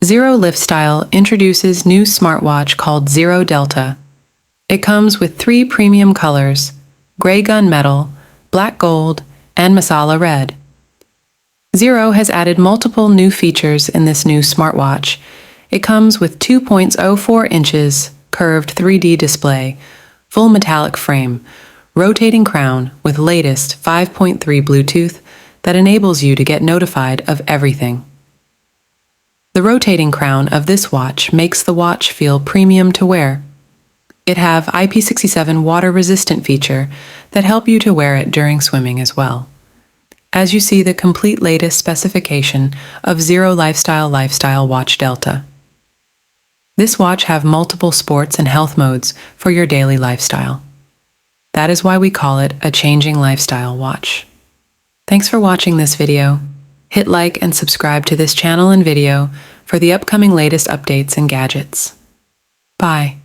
Zero Lifestyle introduces new smartwatch called Zero Delta. It comes with 3 premium colors: gray gunmetal, black gold, and masala red. Zero has added multiple new features in this new smartwatch. It comes with 2.04 inches curved 3D display, full metallic frame, rotating crown with latest 5.3 Bluetooth that enables you to get notified of everything. The rotating crown of this watch makes the watch feel premium to wear. It have IP67 water-resistant feature that help you to wear it during swimming as well. As you see the complete latest specification of Zero Lifestyle Watch Delta. This watch have multiple sports and health modes for your daily lifestyle. That is why we call it a changing lifestyle watch. Thanks for watching this video. Hit like and subscribe to this channel and video for the upcoming latest updates and gadgets. Bye.